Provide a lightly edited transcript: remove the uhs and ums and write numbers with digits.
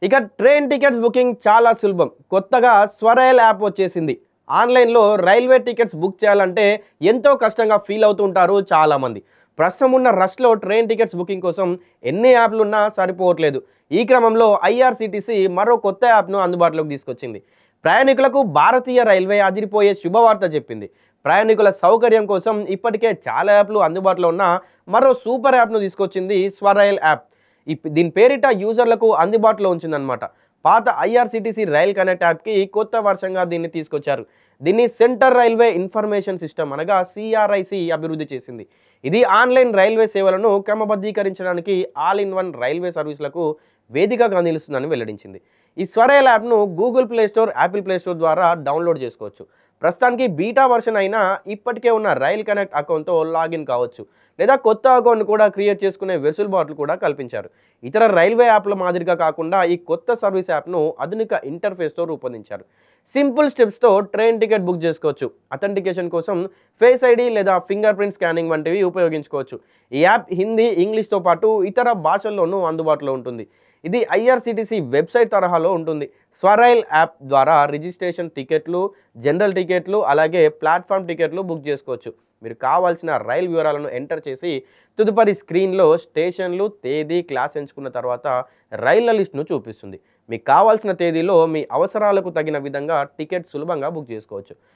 ఇక train tickets booking చాలా సులభం. కొత్తగా స్వరైల్ యాప్ వచ్చేసింది. ఆన్లైన్‌లో రైల్వే టికెట్స్ బుక్ చేయాలంటే ఎంతో కష్టంగా ఫీల్ అవుతూ ఉంటారు చాలామంది. ప్రస్తుతం ఉన్న రష్‌లో ట్రైన్ టికెట్స్ బుకింగ్ కోసం ఎన్ని యాప్‌లున్నా సరిపోవట్లేదు. ఈ క్రమంలో ఐఆర్‌సీటీసీ మరో కొత్త యాప్‌ను అందుబాటులోకి తీసుకొచ్చింది. ప్రయాణికులకు భారతీయ రైల్వే అదిరిపోయే శుభవార్త చెప్పింది. ప్రయాణికుల సౌకర్యం కోసం ఇప్పటికే చాలా యాప్‌లు అందుబాటులో ఉన్న మరో సూపర్ యాప్‌ను తీసుకొచ్చింది స్వరైల్ యాప్. దీని పేరిట యూజర్లకు అందుబాటులో ఉంచిందనమాట. పాత ఐఆర్‌సీటీసీ రైల్ కనెక్ట్ యాప్‌కి కొత్త వర్షన్‌గా దీన్ని తీసుకొచ్చారు. దీన్ని సెంట్రల్ రైల్వే ఇన్ఫర్మేషన్ సిస్టమ్ అనగా సీఆర్ఐసీ అభివృద్ధి చేసింది. ఇది ఆన్‌లైన్ రైల్వే సేవలను క్రమబద్ధీకరించడానికి ఆల్ ఇన్ వన్ రైల్వే సర్వీసులకు వేదికగా నిలుస్తుందని వెల్లడించింది. ఈ స్వరైల్ యాప్‌ను Google play store, Apple play store ద్వారా డౌన్‌లోడ్ చేసుకోవచ్చు. ప్రస్తుతానికి బీటా వర్షన్ అయినా ఇప్పటికే ఉన్న రైల్ కనెక్ట్ అకౌంట్‌తో లాగిన్ కావచ్చు. లేదా కొత్త అకౌంట్ కూడా క్రియేట్ చేసుకునే వెసులుబాట్లు కూడా కల్పించారు. ఇతర రైల్వే యాప్ల మాదిరిగా కాకుండా ఈ కొత్త సర్వీస్ యాప్‌ను ఆధునిక ఇంటర్ఫేస్‌తో రూపొందించారు. సింపుల్ స్టెప్స్‌తో ట్రైన్ టికెట్ బుక్ చేసుకోవచ్చు. అథెంటికేషన్ కోసం ఫేస్ ఐడీ లేదా ఫింగర్ ప్రింట్ స్కానింగ్ వంటివి ఉపయోగించుకోవచ్చు. ఈ యాప్ హిందీ, ఇంగ్లీష్‌తో పాటు ఇతర భాషల్లోనూ అందుబాటులో ఉంటుంది. ఇది ఐఆర్‌సీటీసీ వెబ్‌సైట్ తరహాలో ఉంటుంది. స్వరైల్ యాప్ ద్వారా రిజిస్ట్రేషన్ టికెట్లు, జనరల్ టికెట్లు, అలాగే ప్లాట్‌ఫామ్ టికెట్లు బుక్ చేసుకోవచ్చు. మీరు కావాల్సిన రైలు వివరాలను ఎంటర్ చేసి తదుపరి స్క్రీన్‌లో స్టేషన్లు, తేదీ, క్లాస్ ఎంచుకున్న తర్వాత రైళ్ల లిస్ట్‌ను చూపిస్తుంది. మీకు కావాల్సిన తేదీలో మీ అవసరాలకు తగిన విధంగా టికెట్ సులభంగా బుక్ చేసుకోవచ్చు.